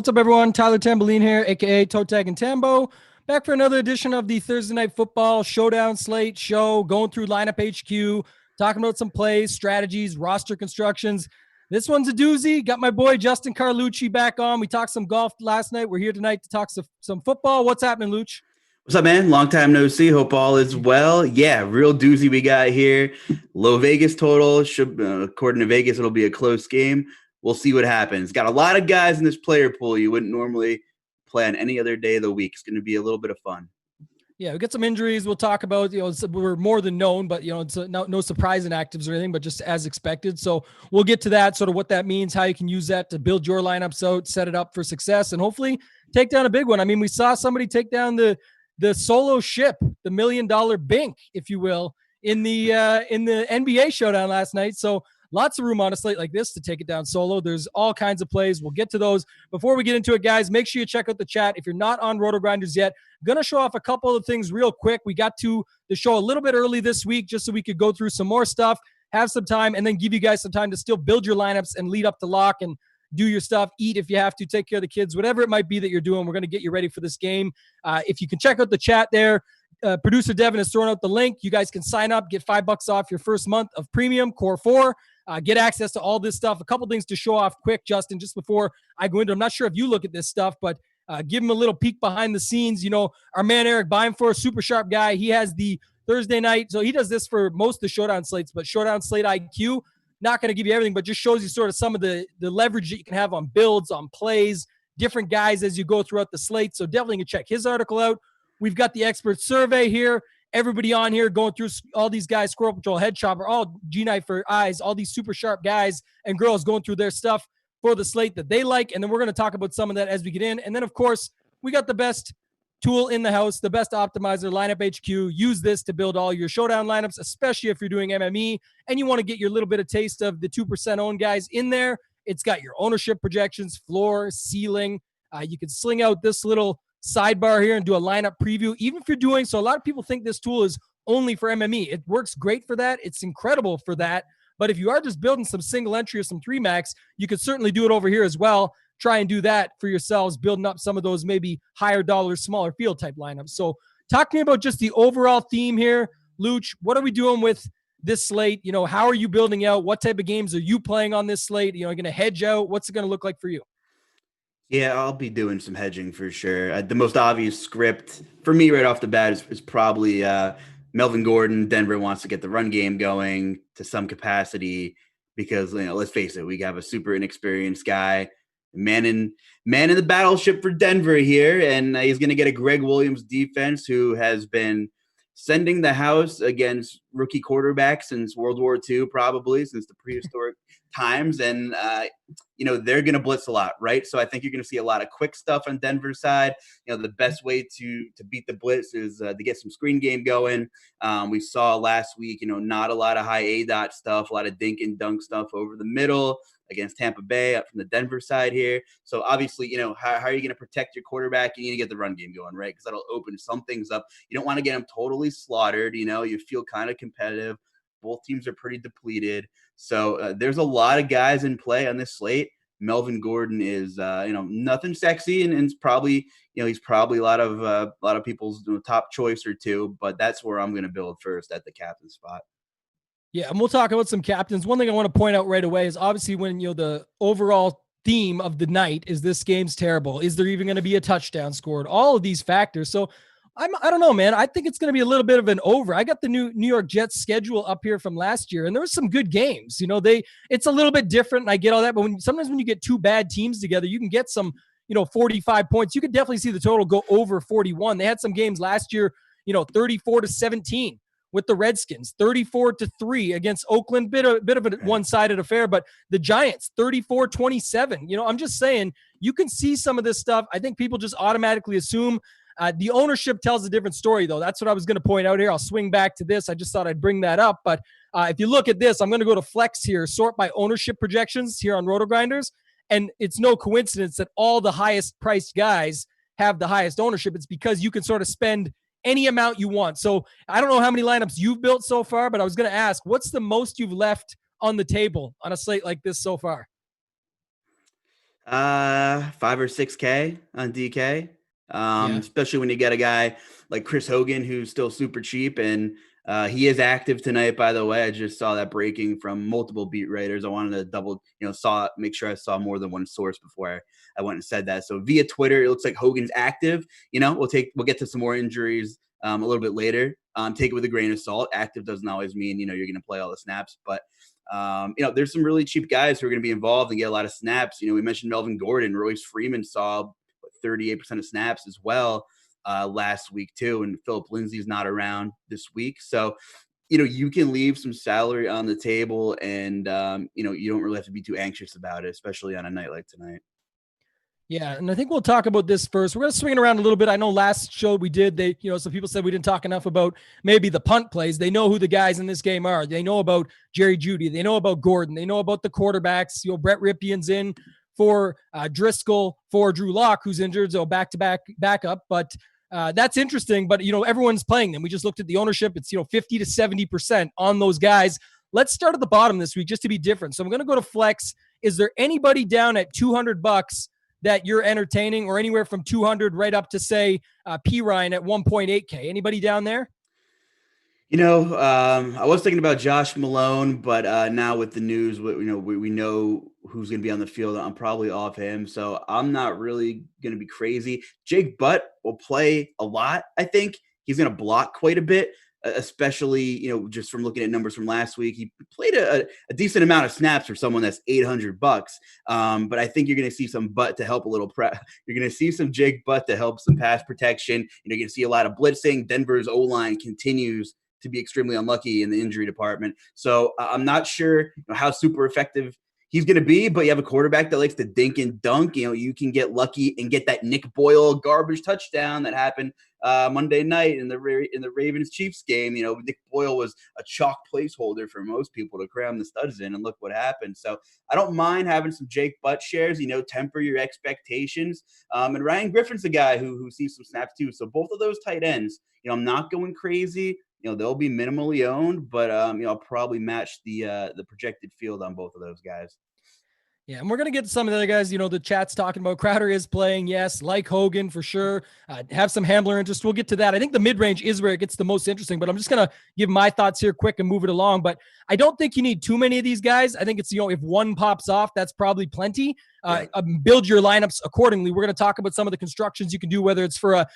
What's up, everyone? Tyler Tamboline here, aka Toe Tag and Tambo, back for another edition of the Thursday Night Football Showdown Slate Show, going through lineup HQ, talking about some plays, strategies, roster constructions. This one's a doozy. Got my boy Justin Carlucci back on. We talked some golf last night. We're here tonight to talk some football. What's happening, Luch? What's up, man? Long time no see. Hope all is well. Yeah, real doozy we got here. Low Vegas total. Should according to Vegas, it'll be a close game. We'll see what happens. Got a lot of guys in this player pool you wouldn't normally play on any other day of the week. It's going to be a little bit of fun. Yeah, we got some injuries we'll talk about. We're more than known, but, it's no surprise in actives or anything, but just as expected. So we'll get to that, sort of what that means, how you can use that to build your lineups out, set it up for success, and hopefully take down a big one. I mean, we saw somebody take down the solo ship, the $1 million bink, if you will, in the NBA showdown last night. So lots of room on a slate like this to take it down solo. There's all kinds of plays. We'll get to those. Before we get into it, guys, make sure you check out the chat. If you're not on RotoGrinders yet, going to show off a couple of things real quick. We got to the show a little bit early this week just so we could go through some more stuff, have some time, and then give you guys some time to still build your lineups and lead up to lock and do your stuff, eat if you have to, take care of the kids, whatever it might be that you're doing. We're going to get you ready for this game. If you can check out the chat there, producer Devin has thrown out the link. You guys can sign up, get $5 off your first month of premium Core 4. Get access to all this stuff. A couple things to show off quick, Justin, just before I go into. I'm not sure if you look at this stuff, but give him a little peek behind the scenes. Our man Eric Beinfor, super sharp guy. He has the Thursday night. So he does this for most of the Showdown slates, but Showdown Slate IQ, not going to give you everything, but just shows you sort of some of the leverage that you can have on builds, on plays, different guys as you go throughout the slate. So definitely you can check his article out. We've got the expert survey here. Everybody on here going through all these guys, Squirrel Patrol, Head Chopper, all G-Night for Eyes, all these super sharp guys and girls going through their stuff for the slate that they like. And then we're going to talk about some of that as we get in. And then, of course, we got the best tool in the house, the best optimizer, Lineup HQ. Use this to build all your showdown lineups, especially if you're doing MME and you want to get your little bit of taste of the 2% owned guys in there. It's got your ownership projections, floor, ceiling. You can sling out this little sidebar here and do a lineup preview, even if you're doing so. A lot of people think this tool is only for MME. It works great for that. It's incredible for that. But if you are just building some single entry or some 3-max, you could certainly do it over here as well. Try and do that for yourselves, building up some of those maybe higher dollar, smaller field type lineups. So talk to me about just the overall theme here. Luch, what are we doing with this slate? How are you building out? What type of games are you playing on this slate? You're going to hedge out? What's it going to look like for you? Yeah, I'll be doing some hedging for sure. The most obvious script for me right off the bat is probably Melvin Gordon. Denver wants to get the run game going to some capacity because, let's face it, we have a super inexperienced guy, man in the battleship for Denver here, and he's going to get a Greg Williams defense who has been sending the house against rookie quarterbacks since World War II, probably since the prehistoric times. And, they're going to blitz a lot, right? So I think you're going to see a lot of quick stuff on Denver's side. The best way to beat the blitz is to get some screen game going. We saw last week, not a lot of high ADOT stuff, a lot of dink and dunk stuff over the middle against Tampa Bay up from the Denver side here. So obviously, how are you going to protect your quarterback? You need to get the run game going, right? Because that'll open some things up. You don't want to get them totally slaughtered. You feel kind of competitive. Both teams are pretty depleted. So there's a lot of guys in play on this slate. Melvin Gordon is, nothing sexy, and it's probably, he's probably a lot of people's top choice or two. But that's where I'm going to build first at the captain spot. Yeah, and we'll talk about some captains. One thing I want to point out right away is obviously when the overall theme of the night is this game's terrible. Is there even going to be a touchdown scored? All of these factors. So I don't know, man. I think it's going to be a little bit of an over. I got the New York Jets schedule up here from last year, and there was some good games. It's a little bit different, and I get all that. But sometimes when you get two bad teams together, you can get some, 45 points. You could definitely see the total go over 41. They had some games last year, 34-17 with the Redskins, 34-3 against Oakland. Bit of a one-sided affair, but the Giants, 34-27. I'm just saying you can see some of this stuff. I think people just automatically assume. The ownership tells a different story, though. That's what I was going to point out here. I'll swing back to this. I just thought I'd bring that up. But if you look at this, I'm going to go to Flex here, sort by ownership projections here on RotoGrinders. And it's no coincidence that all the highest priced guys have the highest ownership. It's because you can sort of spend any amount you want. So I don't know how many lineups you've built so far, but I was going to ask, what's the most you've left on the table on a slate like this so far? 5 or 6K on DK. Yeah. Especially when you get a guy like Chris Hogan, who's still super cheap. And he is active tonight, by the way. I just saw that breaking from multiple beat writers. I wanted to make sure I saw more than one source before I went and said that. So via Twitter, it looks like Hogan's active. We'll get to some more injuries a little bit later. Take it with a grain of salt. Active doesn't always mean, you're going to play all the snaps, but there's some really cheap guys who are going to be involved and get a lot of snaps. We mentioned Melvin Gordon. Royce Freeman saw 38% of snaps as well last week too. And Philip Lindsay's not around this week. So, you can leave some salary on the table and, you don't really have to be too anxious about it, especially on a night like tonight. Yeah, and I think we'll talk about this first. We're going to swing it around a little bit. I know last show we did, some people said we didn't talk enough about maybe the punt plays. They know who the guys in this game are. They know about Jerry Jeudy. They know about Gordon. They know about the quarterbacks. Brett Ripien's in for Driscoll, for Drew Lock, who's injured, so back-to-back backup. But that's interesting. But, everyone's playing them. We just looked at the ownership. It's, 50 to 70% on those guys. Let's start at the bottom this week just to be different. So I'm going to go to Flex. Is there anybody down at $200 that you're entertaining, or anywhere from 200 right up to, say, P. Ryan at 1.8K? Anybody down there? I was thinking about Josh Malone, but now with the news, we know who's going to be on the field. I'm probably off him, so I'm not really going to be crazy. Jake Butt will play a lot. I think he's going to block quite a bit, especially, just from looking at numbers from last week. He played a decent amount of snaps for someone that's $800. But I think you're going to see some Butt to help a little prep. You're going to see some Jake Butt to help some pass protection. You're going to see a lot of blitzing. Denver's O-line continues to be extremely unlucky in the injury department. So I'm not sure how super effective he's going to be, but you have a quarterback that likes to dink and dunk. You can get lucky and get that Nick Boyle garbage touchdown that happened Monday night in the Ravens-Chiefs game. Nick Boyle was a chalk placeholder for most people to cram the studs in, and look what happened. So I don't mind having some Jake Butt shares, temper your expectations. And Ryan Griffin's a guy who sees some snaps too. So both of those tight ends, I'm not going crazy. They'll be minimally owned, but I'll probably match the projected field on both of those guys. Yeah, and we're going to get to some of the other guys. The chat's talking about Crowder is playing, yes, like Hogan for sure. Have some Hambler interest. We'll get to that. I think the mid-range is where it gets the most interesting, but I'm just going to give my thoughts here quick and move it along. But I don't think you need too many of these guys. I think it's, if one pops off, that's probably plenty. Build your lineups accordingly. We're going to talk about some of the constructions you can do, whether it's for a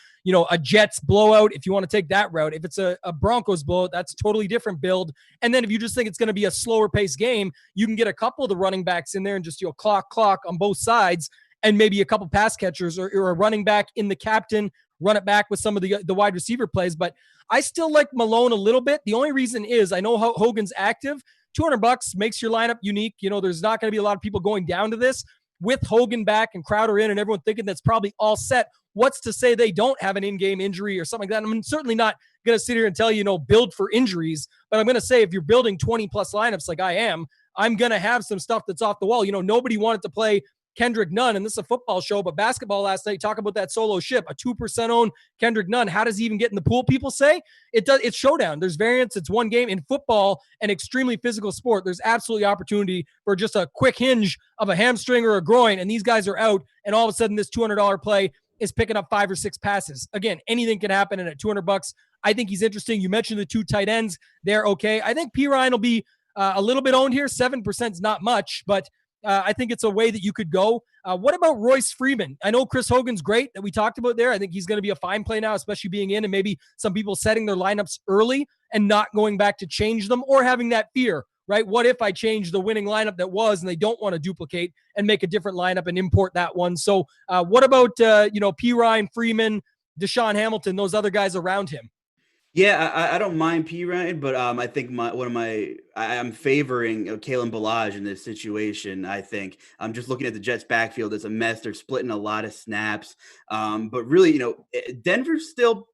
Jets blowout, if you want to take that route. If it's a Broncos blowout, that's a totally different build. And then if you just think it's going to be a slower paced game, you can get a couple of the running backs in there and just clock on both sides, and maybe a couple pass catchers or a running back in the captain, run it back with some of the wide receiver plays. But I still like Malone a little bit. The only reason is I know how Hogan's active. $200 makes your lineup unique. There's not going to be a lot of people going down to this. With Hogan back and Crowder in and everyone thinking that's probably all set, what's to say they don't have an in-game injury or something like that? I'm certainly not going to sit here and tell you, build for injuries, but I'm going to say if you're building 20-plus lineups like I am, I'm going to have some stuff that's off the wall. Nobody wanted to play Kendrick Nunn, and this is a football show, but basketball last night, talk about that solo ship, a 2% owned Kendrick Nunn. How does he even get in the pool? People say it's Showdown. There's variance. It's one game. In football, an extremely physical sport, there's absolutely opportunity for just a quick hinge of a hamstring or a groin, and these guys are out, and all of a sudden this $200 play is picking up 5 or 6 passes. Again, anything can happen, and at $200, I think he's interesting. You mentioned the 2 tight ends. They're okay. I think P. Ryan will be a little bit owned here. 7% is not much, but I think it's a way that you could go. What about Royce Freeman? I know Chris Hogan's great that we talked about there. I think he's going to be a fine play now, especially being in, and maybe some people setting their lineups early and not going back to change them, or having that fear, right? What if I change the winning lineup that was, and they don't want to duplicate and make a different lineup and import that one? So what about, P. Ryan, Freeman, Deshaun Hamilton, those other guys around him? Yeah, I don't mind P. Ryan, but I think I'm favoring Kalen Ballage in this situation. I think I'm just looking at the Jets backfield. It's a mess. They're splitting a lot of snaps. But really, Denver's still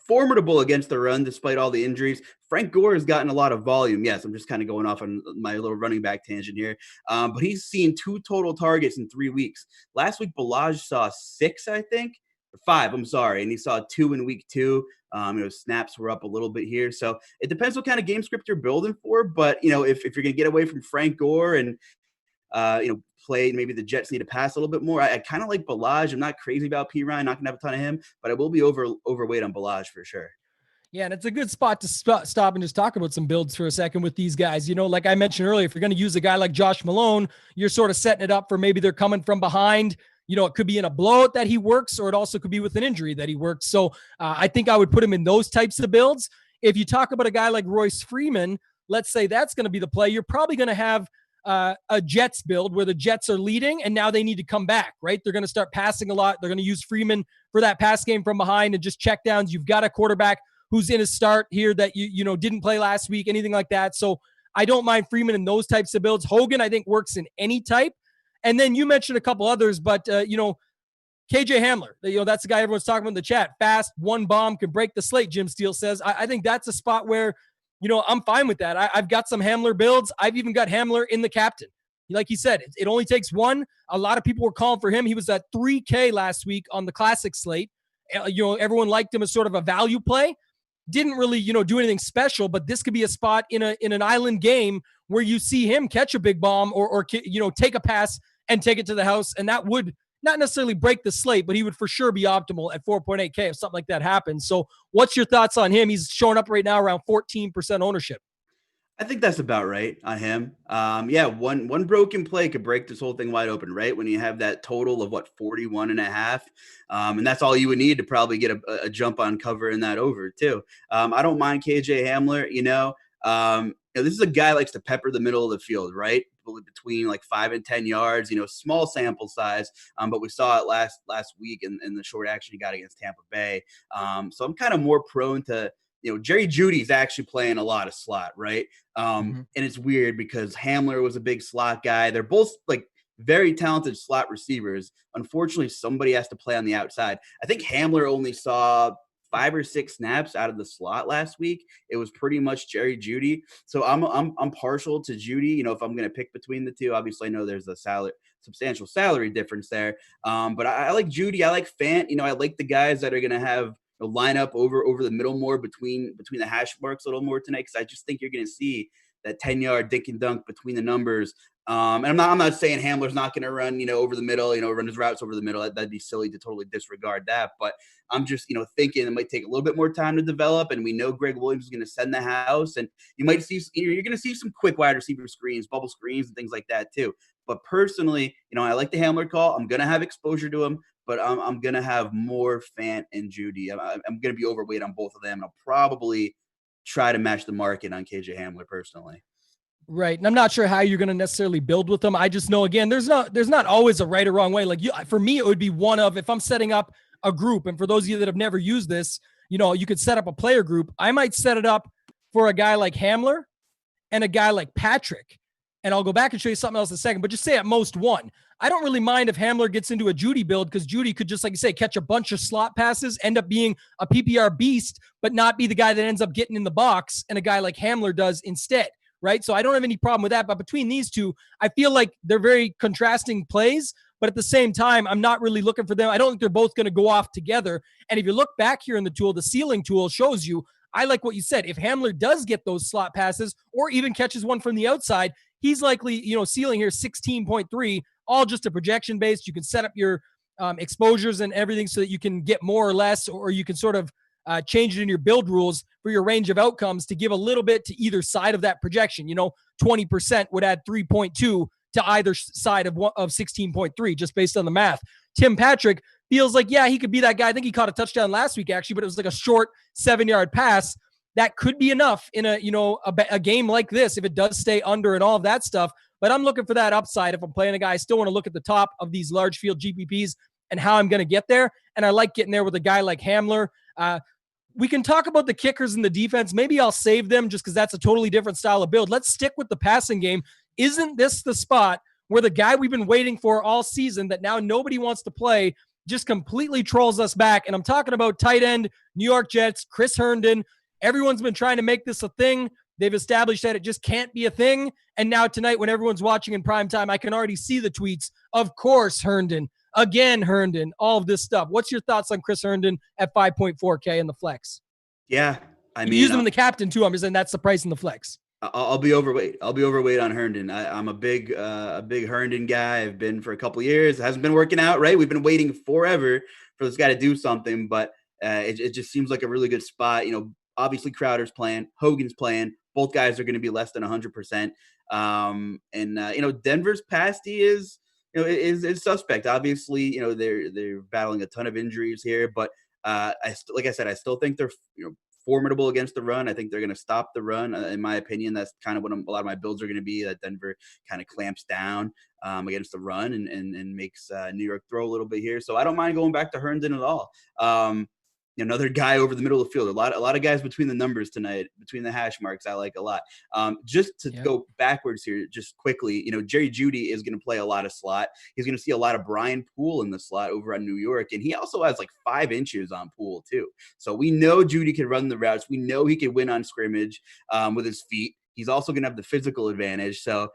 formidable against the run despite all the injuries. Frank Gore has gotten a lot of volume. Yes, I'm just kind of going off on my little running back tangent here. But he's seen 2 total targets in 3 weeks. Last week, Ballage saw 6, I think. 5, I'm sorry. And he saw 2 in week 2. Snaps were up a little bit here. So it depends what kind of game script you're building for. But, if you're going to get away from Frank Gore and play. Maybe the Jets need to pass a little bit more. I kind of like Balaj. I'm not crazy about Perine. Not gonna have a ton of him, but I will be overweight on Balaj for sure. Yeah, and it's a good spot to stop and just talk about some builds for a second with these guys. Like I mentioned earlier, if you're going to use a guy like Josh Malone, you're sort of setting it up for maybe they're coming from behind. It could be in a blowout that he works, or it also could be with an injury that he works. So I think I would put him in those types of builds. If you talk about a guy like Royce Freeman, let's say that's going to be the play. You're probably going to have a Jets build where the Jets are leading and now they need to come back, right? They're going to start passing a lot. They're going to use Freeman for that pass game from behind and just check downs. You've got a quarterback who's in a start here that you didn't play last week, anything like that. So I don't mind Freeman in those types of builds. Hogan, I think, works in any type. And then you mentioned a couple others, but KJ Hamler, that's the guy everyone's talking about in the chat. Fast, one bomb can break the slate, Jim Steele says. I think that's a spot where, I'm fine with that. I've got some Hamler builds. I've even got Hamler in the captain. Like he said, it only takes one. A lot of people were calling for him. He was at 3K last week on the classic slate. Everyone liked him as sort of a value play. Didn't really, do anything special, but this could be a spot in an island game where you see him catch a big bomb or take a pass and take it to the house. And that would not necessarily break the slate, but he would for sure be optimal at 4.8K if something like that happens. So what's your thoughts on him? He's showing up right now around 14% ownership. I think that's about right on him. One broken play could break this whole thing wide open, right? When you have that total of 41.5. And that's all you would need to probably get a jump on cover in that over too. I don't mind KJ Hamler, this is a guy who likes to pepper the middle of the field, right? Between 5 and 10 yards, small sample size. But we saw it last week in the short action he got against Tampa Bay. So I'm kind of more prone to, Jerry Jeudy's actually playing a lot of slot, right? And it's weird because Hamler was a big slot guy. They're both very talented slot receivers. Unfortunately, somebody has to play on the outside. I think Hamler only saw 5 or 6 snaps out of the slot last week. It was pretty much Jerry Jeudy. So I'm partial to Jeudy. If I'm going to pick between the two, obviously I know there's a substantial salary difference there. But I like Jeudy. I like Fant. I like the guys that are going to have line up over the middle more between the hash marks a little more tonight, because I just think you're going to see that 10-yard dink and dunk between the numbers. And I'm not saying Hamler's not going to run, over the middle, run his routes over the middle. That'd be silly to totally disregard that. But I'm just, thinking it might take a little bit more time to develop. And we know Greg Williams is going to send the house, and you might see, you're going to see some quick wide receiver screens, bubble screens, and things like that too. But personally, I like the Hamler call. I'm going to have exposure to him, but I'm going to have more Fant and Jeudy. I'm going to be overweight on both of them. And I'll probably try to match the market on KJ Hamler personally. Right. And I'm not sure how you're going to necessarily build with them. I just know, again, there's not always a right or wrong way. For me, it would be one of, if I'm setting up a group, and for those of you that have never used this, you could set up a player group. I might set it up for a guy like Hamler and a guy like Patrick. And I'll go back and show you something else in a second, but just say at most one. I don't really mind if Hamler gets into a Jeudy build, because Jeudy could just, like you say, catch a bunch of slot passes, end up being a PPR beast, but not be the guy that ends up getting in the box, and a guy like Hamler does instead, right? So I don't have any problem with that. But between these two, I feel like they're very contrasting plays, but at the same time, I'm not really looking for them. I don't think they're both going to go off together. And if you look back here in the tool, the ceiling tool shows you, I like what you said. If Hamler does get those slot passes or even catches one from the outside, he's likely, ceiling here 16.3, all just a projection based. You can set up your exposures and everything so that you can get more or less, or you can sort of change it in your build rules for your range of outcomes to give a little bit to either side of that projection. 20% would add 3.2 to either side of 16.3, just based on the math. Tim Patrick feels like, yeah, he could be that guy. I think he caught a touchdown last week, actually, but it was like a short 7-yard pass. That could be enough in a game like this if it does stay under and all of that stuff. But I'm looking for that upside. If I'm playing a guy, I still want to look at the top of these large field GPPs and how I'm going to get there. And I like getting there with a guy like Hamler. We can talk about the kickers and the defense. Maybe I'll save them just because that's a totally different style of build. Let's stick with the passing game. Isn't this the spot where the guy we've been waiting for all season that now nobody wants to play just completely trolls us back? And I'm talking about tight end, New York Jets, Chris Herndon. Everyone's been trying to make this a thing. They've established that it just can't be a thing. And now tonight, when everyone's watching in prime time, I can already see the tweets. Of course, Herndon. Again, Herndon. All of this stuff. What's your thoughts on Chris Herndon at 5.4K in the flex? Yeah. You use him in the captain, too. I'm just saying that's the price in the flex. I'll be overweight. I'll be overweight on Herndon. I'm a big Herndon guy. I've been for a couple of years. It hasn't been working out, right? We've been waiting forever for this guy to do something, but it just seems like a really good spot. Obviously Crowder's playing, Hogan's playing. Both guys are going to be less than 100%. Denver's pass D is suspect. Obviously, they're battling a ton of injuries here, but I still think they're formidable against the run. I think they're going to stop the run. In my opinion, that's kind of what a lot of my builds are going to be, that Denver kind of clamps down against the run and makes New York throw a little bit here. So I don't mind going back to Herndon at all. Another guy over the middle of the field. A lot of guys between the numbers tonight, between the hash marks, I like a lot. Just to go backwards here, just quickly, Jerry Jeudy is going to play a lot of slot. He's going to see a lot of Brian Poole in the slot over on New York, and he also has like 5 inches on Poole too. So we know Jeudy can run the routes. We know he can win on scrimmage with his feet. He's also going to have the physical advantage. So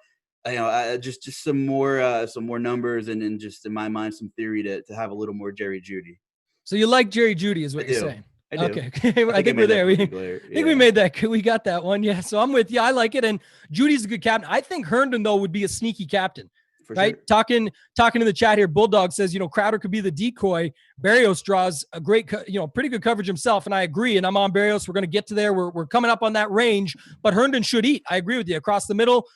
just some more numbers and just in my mind some theory to have a little more Jerry Jeudy. So you like Jerry Jeudy is what you're saying. I do. Okay. I think we're there. I think we made that. We got that one. Yeah. So I'm with you. I like it. And Judy's a good captain. I think Herndon, though, would be a sneaky captain. For right. Sure. Talking in the chat here. Bulldog says, Crowder could be the decoy. Barrios draws a great, pretty good coverage himself. And I agree. And I'm on Barrios. We're going to get to there. We're coming up on that range, but Herndon should eat. I agree with you. Across the middle,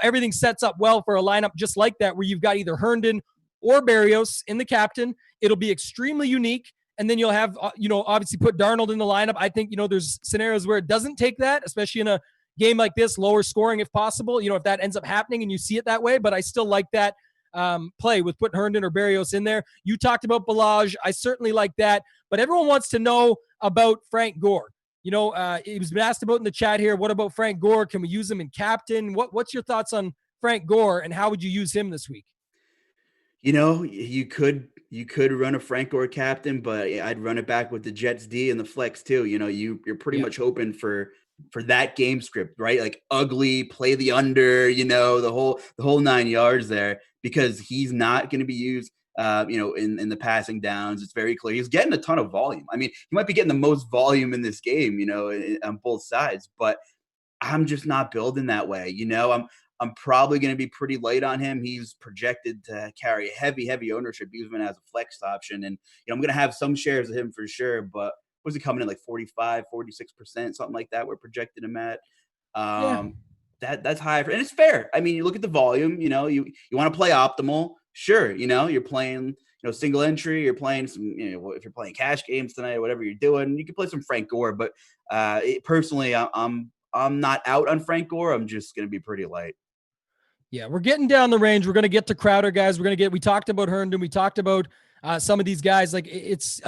everything sets up well for a lineup just like that, where you've got either Herndon or Barrios in the captain. It'll be extremely unique. And then you'll have, obviously put Darnold in the lineup. I think, there's scenarios where it doesn't take that, especially in a game like this, lower scoring if possible, if that ends up happening and you see it that way. But I still like that play with putting Herndon or Barrios in there. You talked about Balaj. I certainly like that. But everyone wants to know about Frank Gore. It was asked about in the chat here. What about Frank Gore? Can we use him in captain? What's your thoughts on Frank Gore and how would you use him this week? You could run a Frank Gore captain, but I'd run it back with the Jets D and the flex too. You're pretty much hoping for that game script, right? Like ugly, play the under, the whole 9 yards there, because he's not going to be used, in the passing downs. It's very clear. He's getting a ton of volume. I mean, he might be getting the most volume in this game, on both sides, but I'm just not building that way. I'm probably going to be pretty light on him. He's projected to carry heavy ownership even as a flex option. And, I'm going to have some shares of him for sure, but was he coming in like 45, 46%, something like that? We're projecting him at, that's high and it's fair. I mean, you look at the volume, you want to play optimal. Sure. You're playing, single entry, you're playing some, if you're playing cash games tonight or whatever you're doing, you can play some Frank Gore, but personally, I'm not out on Frank Gore. I'm just going to be pretty light. Yeah, we're getting down the range. We're going to get to Crowder, guys. We talked about Herndon. We talked about some of these guys. Like it's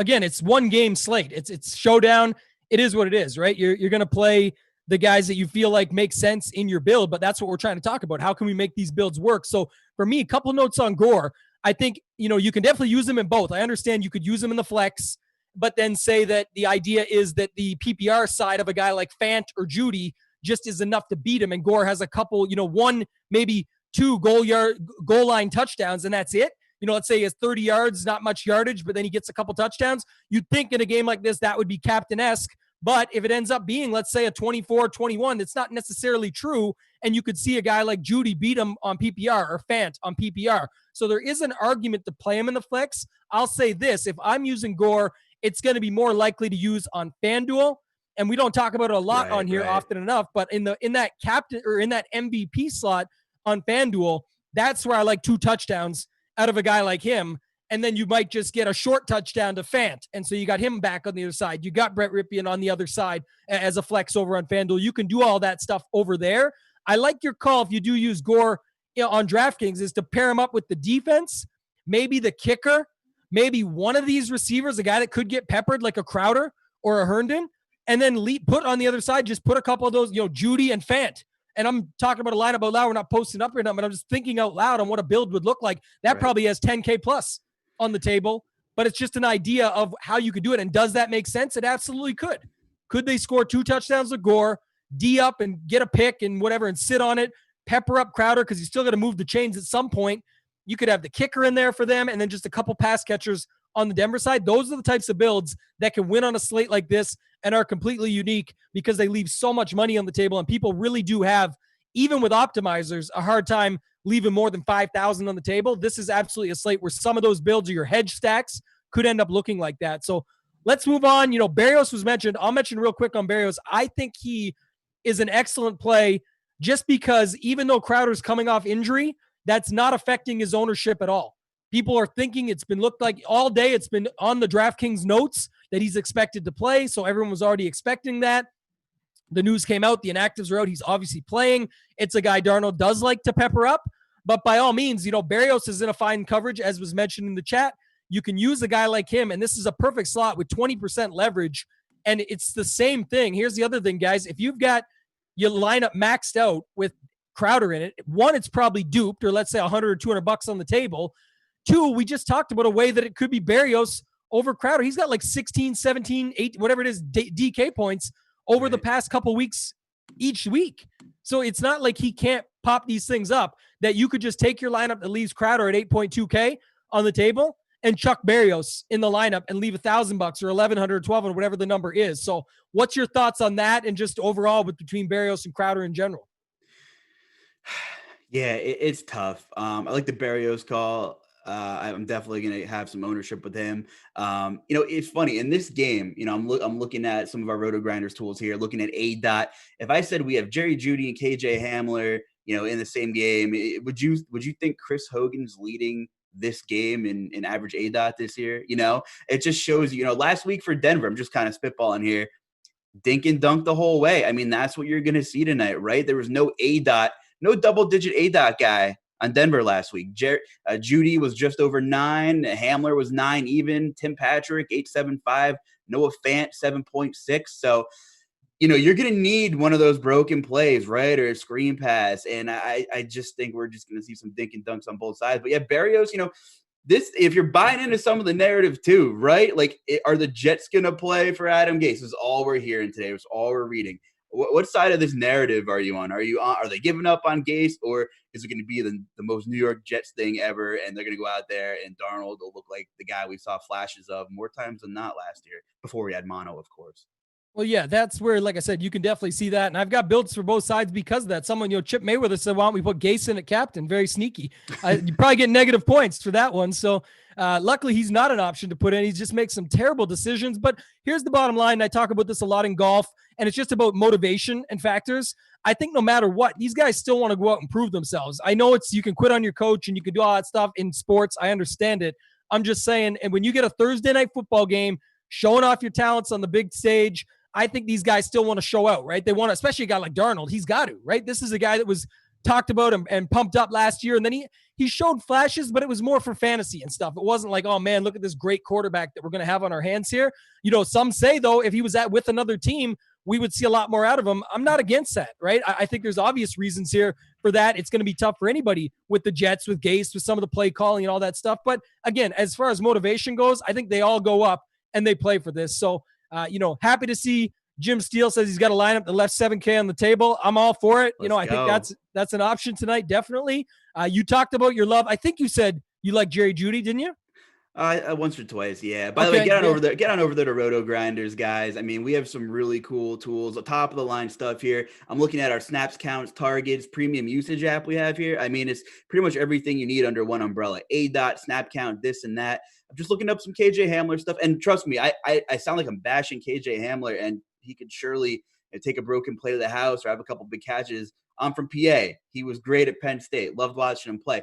one game slate. It's showdown. It is what it is, right? You're going to play the guys that you feel like make sense in your build, but that's what we're trying to talk about. How can we make these builds work? So for me, a couple notes on Gore. I think, you can definitely use them in both. I understand you could use them in the flex, but then say that the idea is that the PPR side of a guy like Fant or Jeudy just is enough to beat him. And Gore has a couple, one, maybe 2 goal line touchdowns, and that's it. Let's say he has 30 yards, not much yardage, but then he gets a couple touchdowns. You'd think in a game like this, that would be captain-esque. But if it ends up being, let's say, a 24-21, it's not necessarily true. And you could see a guy like Jeudy beat him on PPR or Fant on PPR. So there is an argument to play him in the flex. I'll say this. If I'm using Gore, it's going to be more likely to use on FanDuel. And we don't talk about it a lot on here often enough. But in that captain or in that MVP slot on FanDuel, that's where I like 2 touchdowns out of a guy like him. And then you might just get a short touchdown to Fant. And so you got him back on the other side. You got Brett Rypien on the other side as a flex over on FanDuel. You can do all that stuff over there. I like your call if you do use Gore on DraftKings is to pair him up with the defense, maybe the kicker, maybe one of these receivers, a guy that could get peppered like a Crowder or a Herndon, and then put on the other side, just put a couple of those, Jeudy and Fant. And I'm talking about a lineup out loud. We're not posting up or nothing, but I'm just thinking out loud on what a build would look like. That probably has 10K plus on the table, but it's just an idea of how you could do it. And does that make sense? It absolutely could. Could they score 2 touchdowns with Gore, D up and get a pick and whatever and sit on it, pepper up Crowder because he's still got to move the chains at some point. You could have the kicker in there for them and then just a couple pass catchers on the Denver side, those are the types of builds that can win on a slate like this and are completely unique because they leave so much money on the table, and people really do have, even with optimizers, a hard time leaving more than 5,000 on the table. This is absolutely a slate where some of those builds or your hedge stacks could end up looking like that. So let's move on. Barrios was mentioned. I'll mention real quick on Barrios. I think he is an excellent play just because even though Crowder's coming off injury, that's not affecting his ownership at all. People are thinking it's been looked like all day. It's been on the DraftKings notes that he's expected to play. So everyone was already expecting that. The news came out. The inactives are out. He's obviously playing. It's a guy Darnold does like to pepper up. But by all means, Barrios is in a fine coverage, as was mentioned in the chat. You can use a guy like him, and this is a perfect slot with 20% leverage, and it's the same thing. Here's the other thing, guys. If you've got your lineup maxed out with Crowder in it, one, it's probably duped, or let's say $100 or $200 on the table. Two, we just talked about a way that it could be Barrios over Crowder. He's got like 16, 17, 8, whatever it is, DK points over the past couple weeks each week. So it's not like he can't pop these things up, that you could just take your lineup that leaves Crowder at 8.2K on the table and chuck Barrios in the lineup and leave $1,000 or $1,100, $1,200, whatever the number is. So what's your thoughts on that and just overall between Barrios and Crowder in general? Yeah, it's tough. I like the Barrios call. I'm definitely going to have some ownership with him. It's funny in this game, I'm looking at some of our RotoGrinders tools here, looking at A-Dot. If I said we have Jerry Jeudy and KJ Hamler, in the same game, would you think Chris Hogan's leading this game in average A-Dot this year? It just shows, last week for Denver, I'm just kind of spitballing here, dink and dunk the whole way. I mean, that's what you're going to see tonight, right? There was no A-Dot, no double-digit A-Dot guy on Denver last week. Jeudy was just over 9. Hamler was 9 even. Tim Patrick, 8.75. Noah Fant, 7.6. So, you're going to need one of those broken plays, right? Or a screen pass. And I just think we're just going to see some dink and dunks on both sides. But yeah, Barrios, if you're buying into some of the narrative too, right? Like, are the Jets going to play for Adam Gase? This is all we're hearing today. It's all we're reading. What side of this narrative are you on? Are they giving up on Gase, or is it going to be the most New York Jets thing ever, and they're going to go out there and Darnold will look like the guy we saw flashes of more times than not last year, before we had mono, of course? Well, yeah, that's where, like I said, you can definitely see that. And I've got builds for both sides because of that. Someone, Chip Mayweather said, why don't we put Gase in at captain? Very sneaky. You probably get negative points for that one. So luckily he's not an option to put in. He just makes some terrible decisions. But here's the bottom line. I talk about this a lot in golf, and it's just about motivation and factors. I think no matter what, these guys still want to go out and prove themselves. I know you can quit on your coach and you can do all that stuff in sports. I understand it. I'm just saying, and when you get a Thursday night football game, showing off your talents on the big stage, I think these guys still want to show out, right? They want to, especially a guy like Darnold. He's got to, right? This is a guy that was talked about and pumped up last year. And then he showed flashes, but it was more for fantasy and stuff. It wasn't like, oh man, look at this great quarterback that we're going to have on our hands here. Some say though, if he was with another team, we would see a lot more out of him. I'm not against that, right? I think there's obvious reasons here for that. It's going to be tough for anybody with the Jets, with Gase, with some of the play calling and all that stuff. But again, as far as motivation goes, I think they all go up and they play for this. So, happy to see Jim Steele says he's got a lineup that left 7K on the table. I'm all for it. I think that's an option tonight. Definitely. You talked about your love. I think you said you like Jerry Jeudy, didn't you? Once or twice, yeah. By the way, get on over there to RotoGrinders, guys. I mean, we have some really cool tools, top of the line stuff here. I'm looking at our snaps, counts, targets, premium usage app we have here. I mean, it's pretty much everything you need under one umbrella. A-Dot, snap count, this and that. I'm just looking up some KJ Hamler stuff, and trust me, I sound like I'm bashing KJ Hamler, and he could surely take a broken play to the house or have a couple big catches. I'm from PA. He was great at Penn State. Loved watching him play.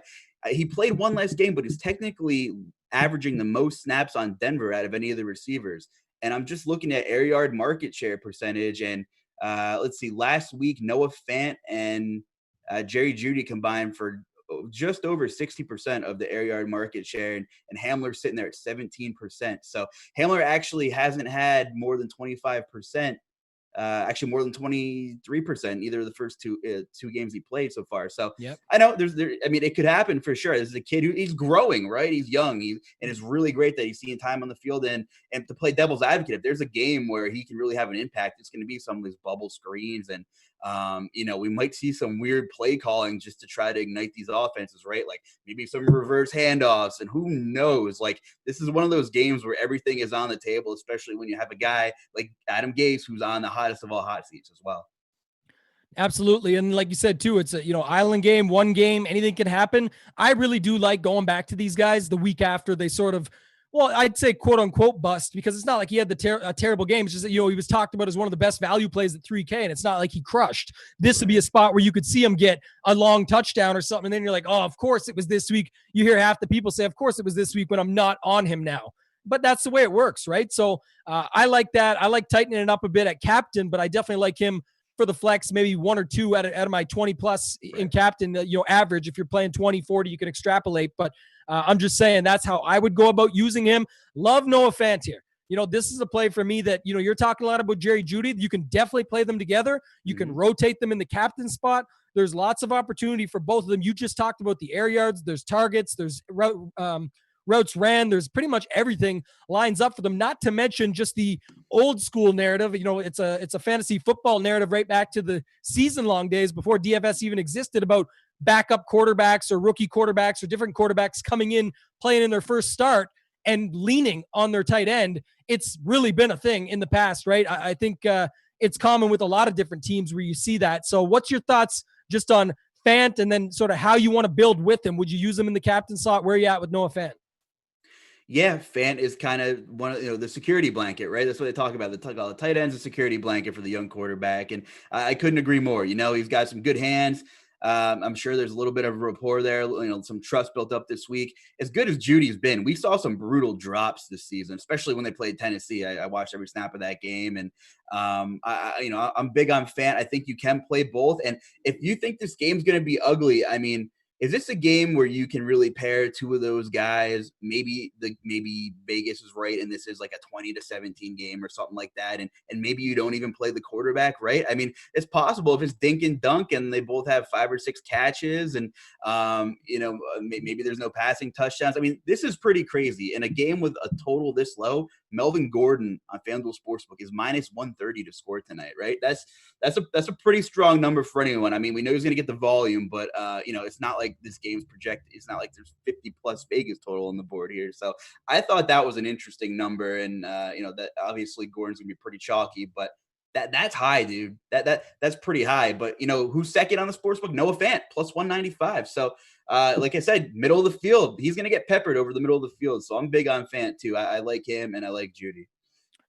He played one less game, but he's technically averaging the most snaps on Denver out of any of the receivers. And I'm just looking at air yard market share percentage. And let's see, last week, Noah Fant and Jerry Jeudy combined for just over 60% of the air yard market share, and Hamler's sitting there at 17%. So Hamler actually hasn't had more than 25%. Actually more than 23% either of the first two games he played so far. So yep. I know it could happen for sure. This is a kid he's growing, right? He's young, and it's really great that he's seeing time on the field. And to play devil's advocate, if there's a game where he can really have an impact, it's going to be some of these bubble screens and We might see some weird play calling just to try to ignite these offenses, right? Like maybe some reverse handoffs, and who knows? Like this is one of those games where everything is on the table, especially when you have a guy like Adam Gase who's on the hottest of all hot seats as well. Absolutely. And like you said, too, it's a, island game, one game, anything can happen. I really do like going back to these guys the week after they sort of, well, I'd say quote unquote bust, because it's not like he had a terrible game. It's just that, he was talked about as one of the best value plays at 3K, and it's not like he crushed. This would be a spot where you could see him get a long touchdown or something. And then you're like, oh, of course it was this week. You hear half the people say, of course it was this week when I'm not on him now. But that's the way it works, right? So I like that. I like tightening it up a bit at captain, but I definitely like him for the flex, maybe one or two out of my 20 plus in captain, average. If you're playing 20, 40, you can extrapolate, but I'm just saying that's how I would go about using him. Love Noah Fant here. This is a play for me that, you're talking a lot about Jerry Jeudy. You can definitely play them together. You can rotate them in the captain spot. There's lots of opportunity for both of them. You just talked about the air yards. There's targets. There's routes ran. There's pretty much everything lines up for them, not to mention just the old school narrative. It's a fantasy football narrative right back to the season long days before DFS even existed, about backup quarterbacks or rookie quarterbacks or different quarterbacks coming in, playing in their first start and leaning on their tight end. It's really been a thing in the past, right? I think it's common with a lot of different teams where you see that. So what's your thoughts just on Fant, and then sort of how you want to build with him? Would you use him in the captain slot? Where are you at with Noah Fant? Yeah, Fant is kind of one of the security blanket, right? That's what they talk about. They talk about the tight end's a security blanket for the young quarterback, and I couldn't agree more. He's got some good hands. I'm sure there's a little bit of rapport there, some trust built up this week. As good as Judy's been, we saw some brutal drops this season, especially when they played Tennessee. I watched every snap of that game, and I'm big on Fant. I think you can play both, and if you think this game's going to be ugly, is this a game where you can really pair two of those guys? Maybe Vegas is right, and this is like a 20-17 game or something like that, and maybe you don't even play the quarterback, right? It's possible if it's dink and dunk, and they both have 5 or 6 catches, and maybe there's no passing touchdowns. This is pretty crazy. In a game with a total this low, Melvin Gordon on FanDuel Sportsbook is -130 to score tonight, right? That's a pretty strong number for anyone. We know he's going to get the volume, but it's not like this game's projected. It's not like there's 50 plus Vegas total on the board here. So I thought that was an interesting number, and that obviously Gordon's going to be pretty chalky, but that's high, dude. That's pretty high. But who's second on the sportsbook? Noah Fant +195. So like I said, middle of the field. He's going to get peppered over the middle of the field. So I'm big on Fant too. I like him, and I like Judy.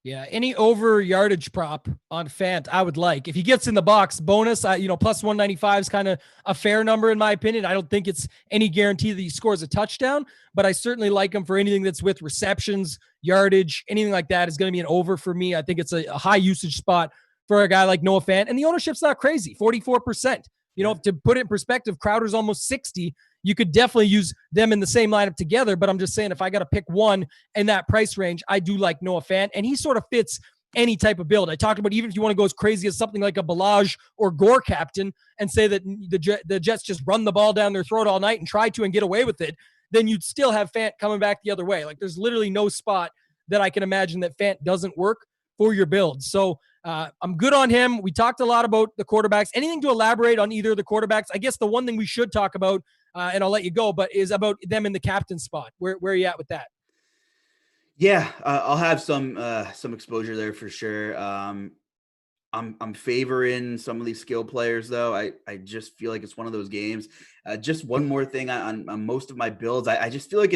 Yeah, any over yardage prop on Fant, I would like. If he gets in the box, bonus, +195 is kind of a fair number in my opinion. I don't think it's any guarantee that he scores a touchdown, but I certainly like him for anything that's with receptions, yardage, anything like that is going to be an over for me. I think it's a high usage spot for a guy like Noah Fant, and the ownership's not crazy, 44%. To put it in perspective, Crowder's almost 60. You could definitely use them in the same lineup together, but I'm just saying if I got to pick one in that price range, I do like Noah Fant, and he sort of fits any type of build. I talked about even if you want to go as crazy as something like a Balaj or Gore captain and say that the Jets just run the ball down their throat all night and try to and get away with it, then you'd still have Fant coming back the other way. Like there's literally no spot that I can imagine that Fant doesn't work for your build. So I'm good on him. We talked a lot about the quarterbacks. Anything to elaborate on either of the quarterbacks? I guess the one thing we should talk about, and I'll let you go, but is about them in the captain spot. Where are you at with that? Yeah, I'll have some exposure there for sure. I'm favoring some of these skill players though. I just feel like it's one of those games. Just one more thing on most of my builds. I just feel like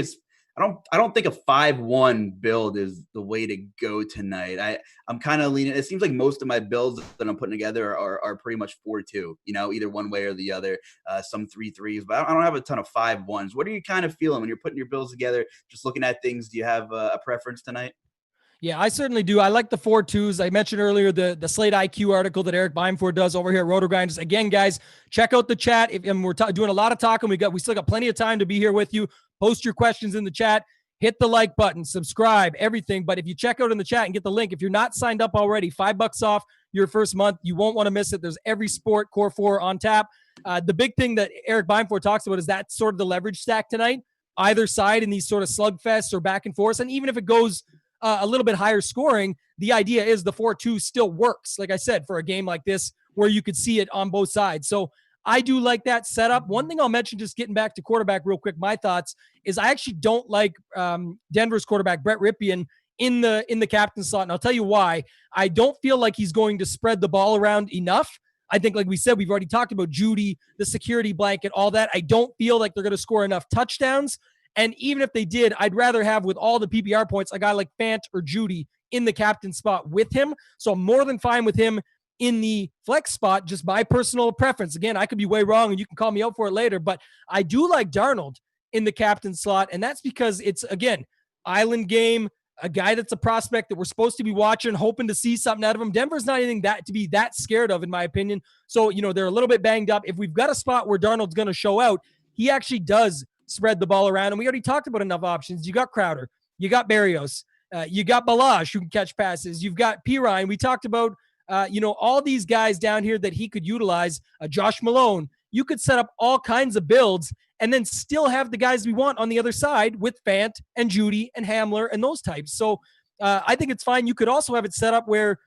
I don't think a 5-1 build is the way to go tonight. I'm kind of leaning. It seems like most of my builds that I'm putting together are pretty much 4-2, either one way or the other, some 3-3s, but I don't have a ton of 5-1s. What are you kind of feeling when you're putting your builds together, just looking at things? Do you have a preference tonight? Yeah, I certainly do. I like the 4-2s. I mentioned earlier the Slate IQ article that Eric Bimeford does over here at RotoGrinders. Again, guys, check out the chat. And we're doing a lot of talking. We still got plenty of time to be here with you. Post your questions in the chat. Hit the like button, subscribe, everything. But if you check out in the chat and get the link, if you're not signed up already, $5 off your first month. You won't want to miss it. There's every sport, Core 4 on tap. The big thing that Eric Bimeford talks about is that sort of the leverage stack tonight, either side in these sort of slugfests or back and forth. And even if it goes a little bit higher scoring, the idea is the 4-2 still works. Like I said, for a game like this where you could see it on both sides. So I do like that setup. One thing I'll mention, just getting back to quarterback real quick, my thoughts is I actually don't like Denver's quarterback, Brett Rypien, in the captain slot. And I'll tell you why. I don't feel like he's going to spread the ball around enough. I think, like we said, we've already talked about Judy, the security blanket, all that. I don't feel like they're going to score enough touchdowns. And even if they did, I'd rather have, with all the PPR points, a guy like Fant or Judy in the captain spot with him. So I'm more than fine with him in the flex spot, just my personal preference. Again, I could be way wrong and you can call me out for it later, but I do like Darnold in the captain slot. And that's because it's, again, island game, a guy that's a prospect that we're supposed to be watching, hoping to see something out of him. Denver's not anything that to be that scared of, in my opinion. So, they're a little bit banged up. If we've got a spot where Darnold's going to show out, he actually does spread the ball around. And we already talked about enough options. You got Crowder, you got Barrios, you got Balazs who can catch passes. You've got Pirine. We talked about, all these guys down here that he could utilize, Josh Malone. You could set up all kinds of builds and then still have the guys we want on the other side with Fant and Judy and Hamler and those types. So I think it's fine. You could also have it set up where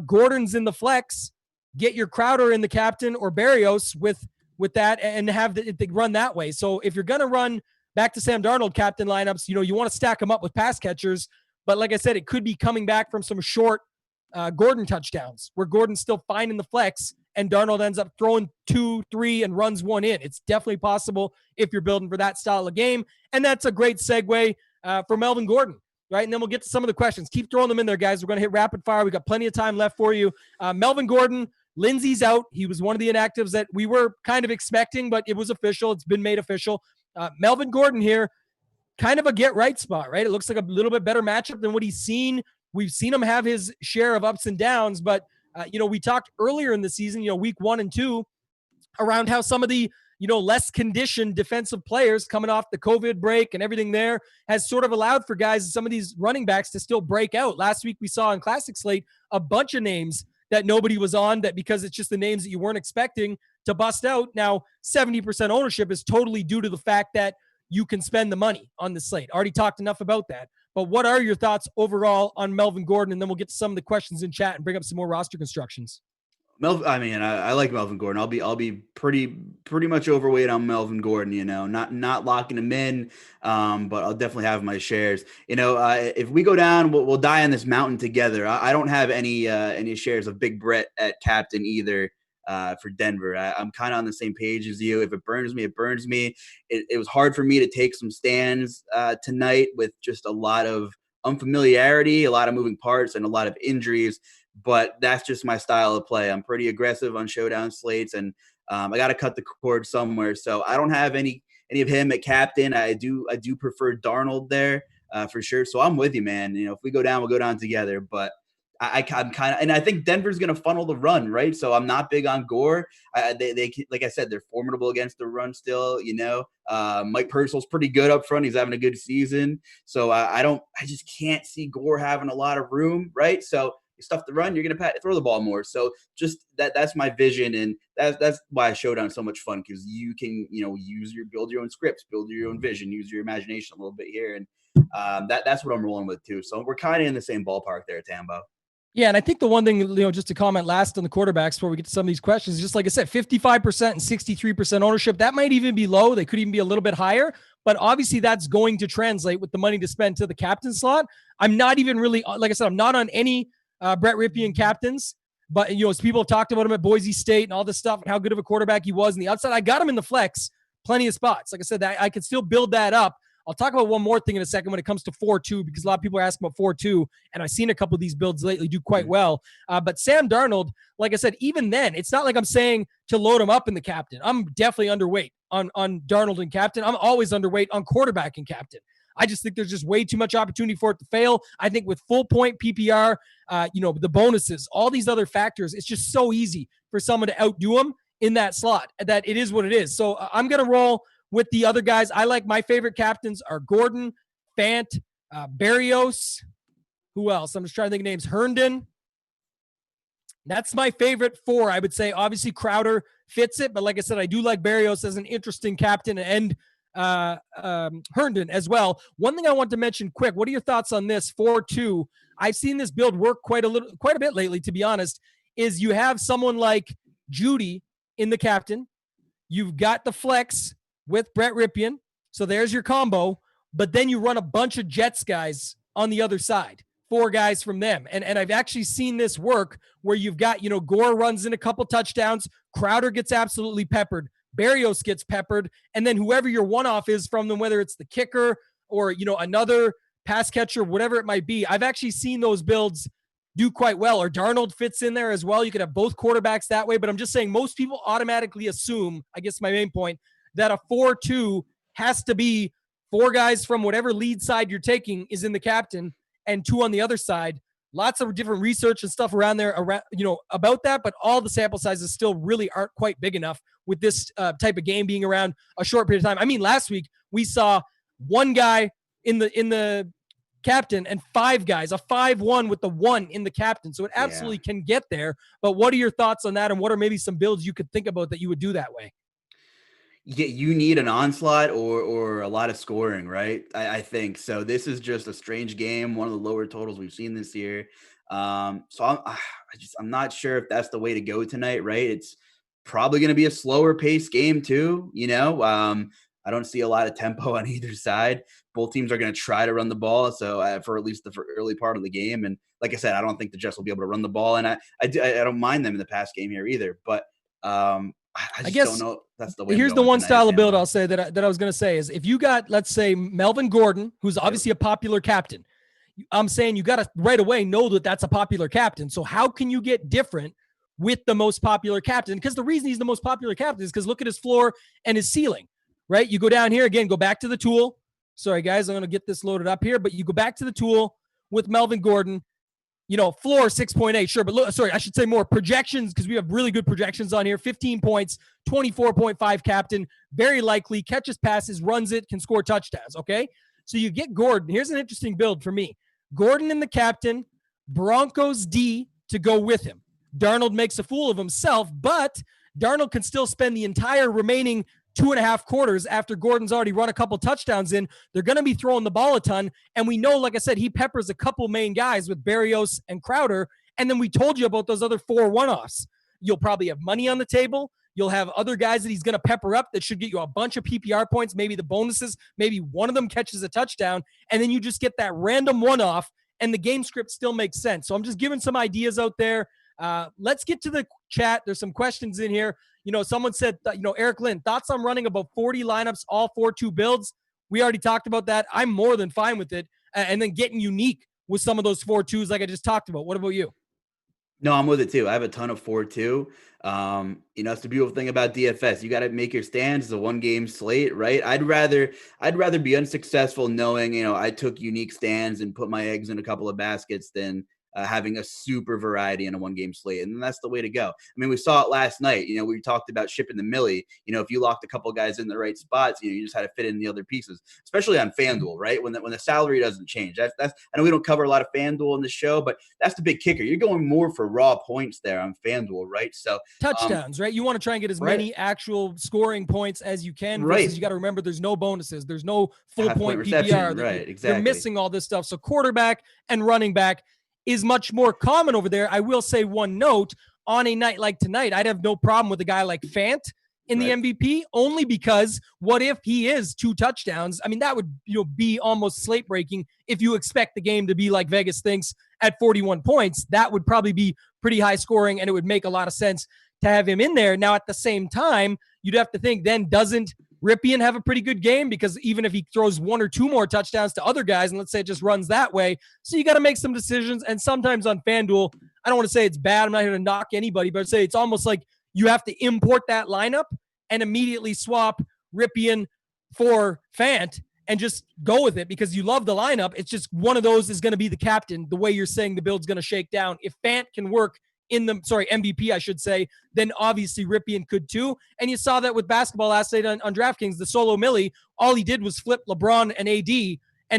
Gordon's in the flex, get your Crowder in the captain or Barrios with that and have the run that way. So if you're going to run back to Sam Darnold captain lineups, you want to stack them up with pass catchers. But like I said, it could be coming back from some short Gordon touchdowns where Gordon's still fine in the flex and Darnold ends up throwing 2, 3 and runs one in. It's definitely possible if you're building for that style of game. And that's a great segue for Melvin Gordon, right? And then we'll get to some of the questions. Keep throwing them in there, guys. We're going to hit rapid fire. We got plenty of time left for you. Melvin Gordon, Lindsey's out. He was one of the inactives that we were kind of expecting, but it was official. It's been made official. Melvin Gordon here, kind of a get right spot, right? It looks like a little bit better matchup than what he's seen. We've seen him have his share of ups and downs, but we talked earlier in the season, week 1 and 2, around how some of the, less conditioned defensive players coming off the COVID break and everything there has sort of allowed for guys, some of these running backs to still break out. Last week we saw in Classic Slate a bunch of names that nobody was on, that because it's just the names that you weren't expecting to bust out. Now, 70% ownership is totally due to the fact that you can spend the money on the slate. Already talked enough about that. But what are your thoughts overall on Melvin Gordon? And then we'll get to some of the questions in chat and bring up some more roster constructions. I like Melvin Gordon. I'll be pretty much overweight on Melvin Gordon, not locking him in, but I'll definitely have my shares. If we go down, we'll die on this mountain together. I don't have any shares of Big Brett at captain either. For Denver, I'm kind of on the same page as you. If it burns me, it burns me. It was hard for me to take some stands tonight with just a lot of unfamiliarity, a lot of moving parts, and a lot of injuries. But that's just my style of play. I'm pretty aggressive on showdown slates, and I got to cut the cord somewhere. So I don't have any of him at captain. I do prefer Darnold there for sure. So I'm with you, man. If we go down, we'll go down together. But I'm kind of, and I think Denver's going to funnel the run, right? So I'm not big on Gore. They like I said, they're formidable against the run still. Mike Purcell's pretty good up front. He's having a good season. So I just can't see Gore having a lot of room, right? So you stuff the run, you're going to throw the ball more. So just that's my vision, and that's why Showdown is so much fun, because you can build your own scripts, build your own vision, use your imagination a little bit here, and that's what I'm rolling with too. So we're kind of in the same ballpark there, Tambo. Yeah, and I think the one thing, just to comment last on the quarterbacks before we get to some of these questions, just like I said, 55% and 63% ownership, that might even be low. They could even be a little bit higher, but obviously that's going to translate with the money to spend to the captain slot. I'm not even really, like I said, I'm not on any Brett Rypien captains, but, as people have talked about him at Boise State and all this stuff and how good of a quarterback he was on the outside, I got him in the flex, plenty of spots. Like I said, I could still build that up. I'll talk about one more thing in a second when it comes to 4-2, because a lot of people are asking about 4-2, and I've seen a couple of these builds lately do quite well. But Sam Darnold, like I said, even then, it's not like I'm saying to load him up in the captain. I'm definitely underweight on Darnold and captain. I'm always underweight on quarterback and captain. I just think there's just way too much opportunity for it to fail. I think with full point PPR, the bonuses, all these other factors, it's just so easy for someone to outdo him in that slot that it is what it is. So I'm going to roll with the other guys. I like my favorite captains are Gordon, Fant, Barrios. Who else? I'm just trying to think of names. Herndon. That's my favorite 4, I would say. Obviously, Crowder fits it, but like I said, I do like Barrios as an interesting captain, and Herndon as well. One thing I want to mention quick, what are your thoughts on this 4-2? I've seen this build work quite a bit lately, to be honest, is you have someone like Judy in the captain. You've got the flex with Brett Ripien. So there's your combo. But then you run a bunch of Jets guys on the other side, 4 guys from them. And I've actually seen this work where you've got, Gore runs in a couple touchdowns. Crowder gets absolutely peppered. Barrios gets peppered. And then whoever your one-off is from them, whether it's the kicker or, another pass catcher, whatever it might be. I've actually seen those builds do quite well. Or Darnold fits in there as well. You could have both quarterbacks that way. But I'm just saying most people automatically assume, I guess my main point, that a 4-2 has to be 4 guys from whatever lead side you're taking is in the captain and 2 on the other side. Lots of different research and stuff around there, about that, but all the sample sizes still really aren't quite big enough with this type of game being around a short period of time. I mean, last week we saw 1 guy in the captain and 5 guys, a 5-1 with the 1 in the captain. So it absolutely can get there. But what are your thoughts on that? And what are maybe some builds you could think about that you would do that way? Yeah, you need an onslaught or a lot of scoring, right? I think so. This is just a strange game, one of the lower totals we've seen this year. So I'm not sure if that's the way to go tonight, right? It's probably going to be a slower pace game too. I don't see a lot of tempo on either side. Both teams are going to try to run the ball, so for at least the early part of the game. And like I said, I don't think the Jets will be able to run the ball, and I don't mind them in the pass game here either. But I guess don't know. That's the way. Here's the one style of build I'll say that I was going to say is if you got, let's say, Melvin Gordon, who's obviously a popular captain. I'm saying you got to right away know that that's a popular captain. So how can you get different with the most popular captain? Because the reason he's the most popular captain is because look at his floor and his ceiling, right? You go down here again, go back to the tool. Sorry, guys, I'm going to get this loaded up here, but you go back to the tool with Melvin Gordon. Floor 6.8, sure, but I should say more projections because we have really good projections on here. 15 points, 24.5 captain, very likely catches passes, runs it, can score touchdowns. Okay, so you get Gordon. Here's an interesting build for me: Gordon in the captain, Broncos D to go with him. Darnold makes a fool of himself, but Darnold can still spend the entire remaining 2.5 quarters after Gordon's already run a couple touchdowns in. They're going to be throwing the ball a ton. And we know, like I said, he peppers a couple main guys with Barrios and Crowder. And then we told you about those other 4 one-offs. You'll probably have money on the table. You'll have other guys that he's going to pepper up that should get you a bunch of PPR points, maybe the bonuses, maybe one of them catches a touchdown. And then you just get that random one-off and the game script still makes sense. So I'm just giving some ideas out there. Let's get to the chat. There's some questions in here. Someone said, Eric Lynn, thoughts on running about 40 lineups, all 4-2 builds? We already talked about that. I'm more than fine with it. And then getting unique with some of those 4-2s like I just talked about. What about you? No, I'm with it too. I have a ton of 4-2. It's the beautiful thing about DFS. You got to make your stands. It's a 1-game slate, right? I'd rather be unsuccessful knowing, I took unique stands and put my eggs in a couple of baskets than having a super variety in a 1-game slate. And that's the way to go. I mean, we saw it last night. We talked about shipping the millie. If you locked a couple guys in the right spots, you just had to fit in the other pieces, especially on FanDuel, right? When the salary doesn't change. That's I know we don't cover a lot of FanDuel in the show, but that's the big kicker. You're going more for raw points there on FanDuel, right? So touchdowns, right? You want to try and get as many actual scoring points as you can. Right. You got to remember there's no bonuses. There's no full point reception, PPR. Right, exactly. You're missing all this stuff. So quarterback and running back is much more common over there. I will say one note, on a night like tonight, I'd have no problem with a guy like Fant in the MVP, only because what if he is 2 touchdowns? I mean, that would be almost slate breaking if you expect the game to be like Vegas thinks at 41 points. That would probably be pretty high scoring, and it would make a lot of sense to have him in there. Now, at the same time, you'd have to think then doesn't Ripien have a pretty good game? Because even if he throws 1 or 2 more touchdowns to other guys, and let's say it just runs that way, so you got to make some decisions. And sometimes on FanDuel, I don't want to say it's bad. I'm not here to knock anybody, but I'd say it's almost like you have to import that lineup and immediately swap Ripien for Fant and just go with it because you love the lineup. It's just one of those is going to be the captain, the way you're saying the build's going to shake down. If Fant can work MVP, I should say, then obviously Ripien could too. And you saw that with basketball last night on DraftKings, the solo millie, all he did was flip LeBron and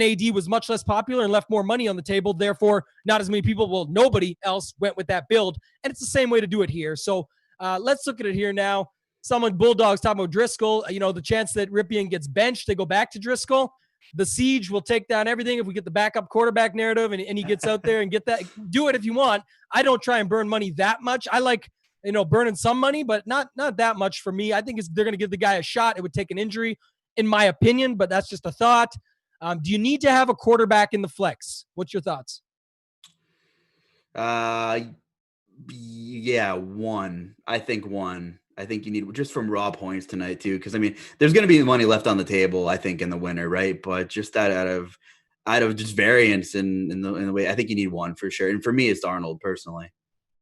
AD was much less popular and left more money on the table. Therefore, not as many people, nobody else went with that build. And it's the same way to do it here. So let's look at it here now. Someone, Bulldogs, talking about Driscoll, the chance that Ripien gets benched, they go back to Driscoll. The siege will take down everything if we get the backup quarterback narrative and he gets out there and get that. Do it if you want. I don't try and burn money that much. I like burning some money, but not that much for me. I think they're going to give the guy a shot. It would take an injury, in my opinion, but that's just a thought. Do you need to have a quarterback in the flex? What's your thoughts? Yeah, one. I think one. I think you need just from raw points tonight too, because I mean, there's going to be money left on the table. I think in the winner, right? But just that out of just variance in the way, I think you need one for sure. And for me, it's Arnold personally.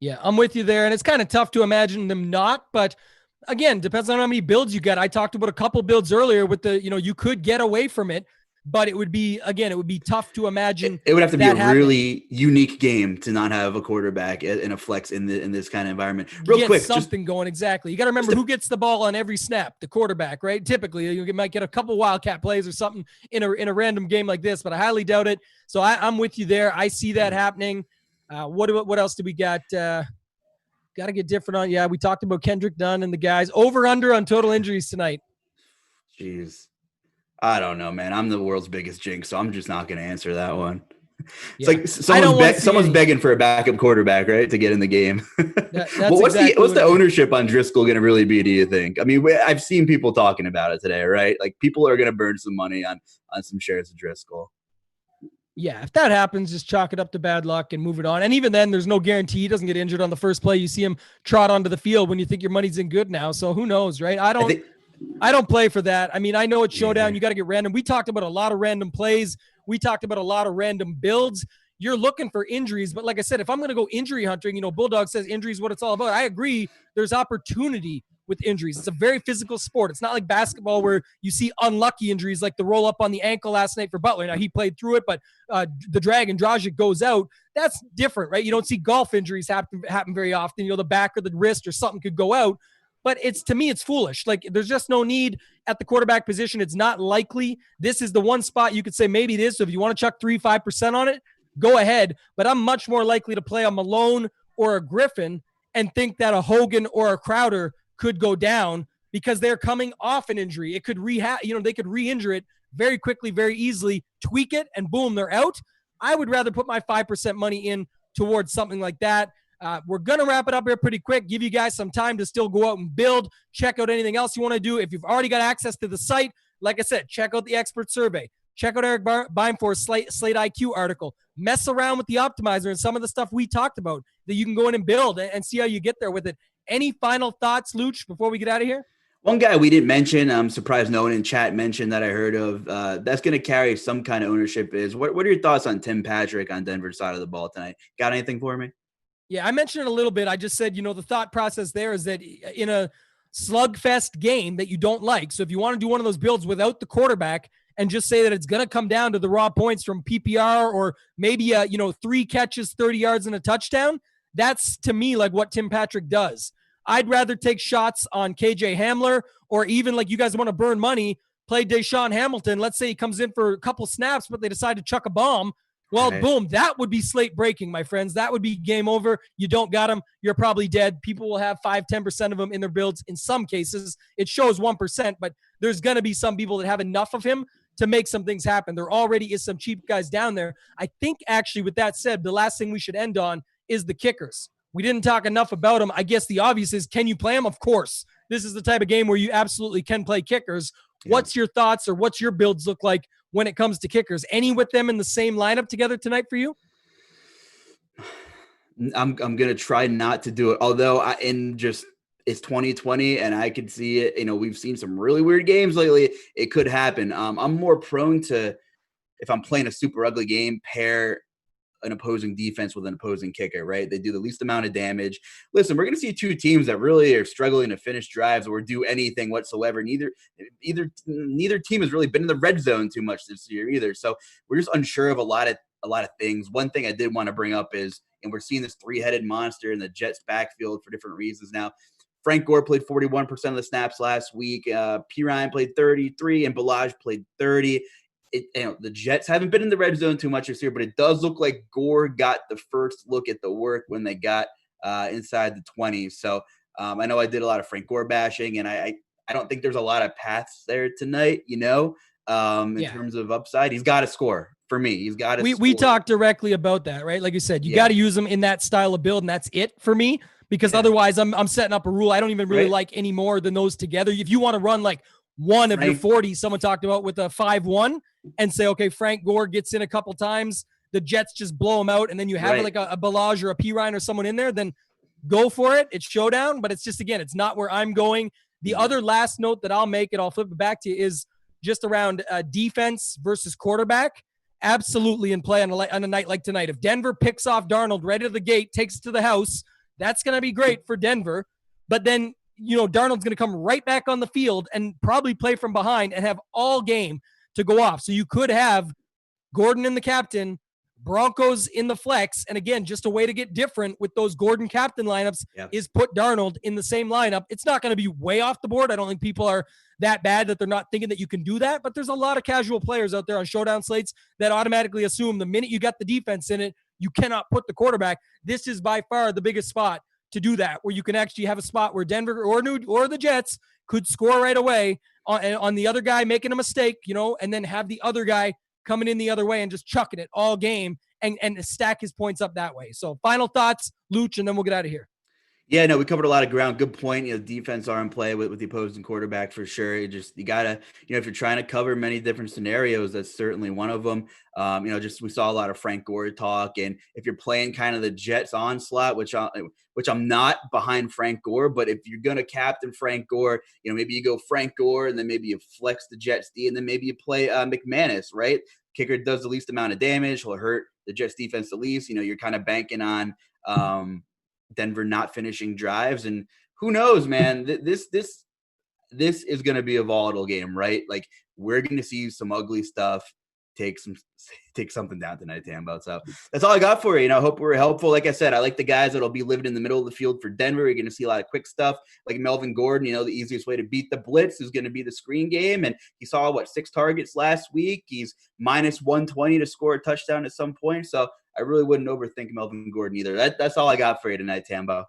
Yeah, I'm with you there, and it's kind of tough to imagine them not, but again, depends on how many builds you get. I talked about a couple builds earlier with the, you could get away from it, but it would be tough to imagine. It would have to be a happening. Really unique game to not have a quarterback in a flex in this kind of environment. Real quick, something going exactly. You got to remember who gets the ball on every snap. The quarterback, right? Typically, you might get a couple wildcat plays or something in a random game like this, but I highly doubt it. So I'm with you there. I see that happening. What else do we got? Got to get different on. Yeah, we talked about Kendrick Dunn and the guys. Over under on total injuries tonight. Jeez. I don't know, man. I'm the world's biggest jinx, so I'm just not going to answer that one. It's like someone's begging for a backup quarterback, right, to get in the game. What's the ownership on Driscoll going to really be, do you think? I mean, I've seen people talking about it today, right? Like people are going to burn some money on some shares of Driscoll. Yeah, if that happens, just chalk it up to bad luck and move it on. And even then, there's no guarantee he doesn't get injured on the first play. You see him trot onto the field when you think your money's in good now. So who knows, right? I don't play for that. I mean, I know it's Showdown. You got to get random. We talked about a lot of random plays. We talked about a lot of random builds. You're looking for injuries. But like I said, if I'm going to go injury hunting, Bulldog says injury is what it's all about. I agree. There's opportunity with injuries. It's a very physical sport. It's not like basketball where you see unlucky injuries like the roll up on the ankle last night for Butler. Now, he played through it, but the Dragon Dragic goes out. That's different, right? You don't see golf injuries happen very often. The back or the wrist or something could go out. But to me, it's foolish. Like, there's just no need at the quarterback position. It's not likely. This is the one spot you could say maybe it is. So if you want to chuck 3-5% on it, go ahead. But I'm much more likely to play a Malone or a Griffin and think that a Hogan or a Crowder could go down because they're coming off an injury. It could they could re-injure it very quickly, very easily, tweak it, and boom, they're out. I would rather put my 5% money in towards something like that. We're going to wrap it up here pretty quick, give you guys some time to still go out and build, check out anything else you want to do. If you've already got access to the site, like I said, check out the expert survey. Check out Eric Beimfor's Slate IQ article. Mess around with the optimizer and some of the stuff we talked about that you can go in and build and see how you get there with it. Any final thoughts, Luch, before we get out of here? One guy we didn't mention, I'm surprised no one in chat mentioned that I heard of, that's going to carry some kind of ownership is, what are your thoughts on Tim Patrick on Denver's side of the ball tonight? Got anything for me? Yeah, I mentioned it a little bit. I just said, the thought process there is that in a slugfest game that you don't like, so if you want to do one of those builds without the quarterback and just say that it's going to come down to the raw points from PPR or maybe, 3 catches, 30 yards and a touchdown, that's to me like what Tim Patrick does. I'd rather take shots on KJ Hamler or even like you guys want to burn money, play Deshaun Hamilton. Let's say he comes in for a couple snaps, but they decide to chuck a bomb. Well, right. Boom, that would be slate breaking, my friends. That would be game over. You don't got him. You're probably dead. People will have 5-10% of them in their builds. In some cases, it shows 1%, but there's going to be some people that have enough of him to make some things happen. There already is some cheap guys down there. I think actually with that said, the last thing we should end on is the kickers. We didn't talk enough about them. I guess the obvious is, can you play them? Of course. This is the type of game where you absolutely can play kickers. Yeah. What's your thoughts or what's your builds look like when it comes to kickers? Any with them in the same lineup together tonight for you? I'm going to try not to do it. Although it's 2020 and I could see it. We've seen some really weird games lately. It could happen. I'm more prone to, if I'm playing a super ugly game, pair an opposing defense with an opposing kicker, right? They do the least amount of damage. Listen, we're going to see two teams that really are struggling to finish drives or do anything whatsoever. Neither team has really been in the red zone too much this year either. So we're just unsure of a lot of things. One thing I did want to bring up is, and we're seeing this 3-headed monster in the Jets backfield for different reasons now. Frank Gore played 41% of the snaps last week. P. Ryan played 33 and Balaj played 30. The Jets haven't been in the red zone too much this year, but it does look like Gore got the first look at the work when they got inside the 20s. So I know I did a lot of Frank Gore bashing, and I don't think there's a lot of paths there tonight, in terms of upside. He's got to score for me. He's got to We talked directly about that, right? Like you said, you got to use him in that style of build, and that's it for me. Because otherwise, I'm setting up a rule I don't even really like any more than those together. If you want to run like one of your 40, someone talked about with a 5-1, and say, okay, Frank Gore gets in a couple times, the Jets just blow him out, and then you have like a Balaj or a Pirine or someone in there, then go for it. It's Showdown, but it's just, again, it's not where I'm going. The other last note that I'll make, and I'll flip it back to you, is just around defense versus quarterback. Absolutely in play on a night like tonight. If Denver picks off Darnold right at the gate, takes it to the house, that's going to be great for Denver. But then, Darnold's going to come right back on the field and probably play from behind and have all game to go off. So you could have Gordon in the captain, Broncos in the flex. And again, just a way to get different with those Gordon captain lineups is put Darnold in the same lineup. It's not going to be way off the board. I don't think people are that bad that they're not thinking that you can do that. But there's a lot of casual players out there on Showdown slates that automatically assume the minute you got the defense in it, you cannot put the quarterback. This is by far the biggest spot to do that, where you can actually have a spot where Denver or the Jets could score right away on the other guy making a mistake, and then have the other guy coming in the other way and just chucking it all game and stack his points up that way. So final thoughts, Luch, and then we'll get out of here. Yeah, no, we covered a lot of ground. Good point. Defense are in play with the opposing quarterback for sure. You gotta, if you're trying to cover many different scenarios, that's certainly one of them. We saw a lot of Frank Gore talk, and if you're playing kind of the Jets onslaught, which I'm not behind Frank Gore, but if you're gonna captain Frank Gore, maybe you go Frank Gore, and then maybe you flex the Jets D, and then maybe you play McManus, right? Kicker does the least amount of damage. He'll hurt the Jets defense the least. You're kind of banking on Denver not finishing drives, and who knows, man, this is going to be a volatile game, right? Like, we're going to see some ugly stuff. Take something down tonight, Tambo. So that's all I got for you. I hope we're helpful. Like I said, I like the guys that'll be living in the middle of the field for Denver. You're going to see a lot of quick stuff like Melvin Gordon. The easiest way to beat the blitz is going to be the screen game. And he saw 6 targets last week. He's minus 120 to score a touchdown at some point. So I really wouldn't overthink Melvin Gordon either. That's all I got for you tonight, Tambo.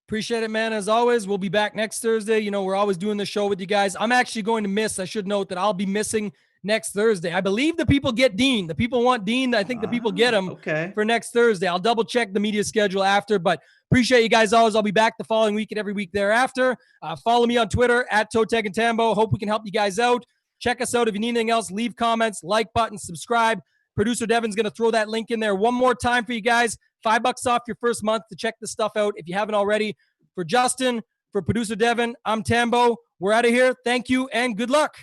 Appreciate it, man. As always, we'll be back next Thursday. We're always doing the show with you guys. I'm actually going to miss. I should note that I'll be missing next Thursday. I believe the people get Dean. The people want Dean. I think the people get him for next Thursday. I'll double check the media schedule after, but appreciate you guys always. I'll be back the following week and every week thereafter. Follow me on Twitter at Toteg and Tambo. Hope we can help you guys out. Check us out. If you need anything else, leave comments, like button, subscribe. Producer Devin's going to throw that link in there one more time for you guys. $5 off your first month to check this stuff out if you haven't already. For Justin, for producer Devin, I'm Tambo. We're out of here. Thank you and good luck.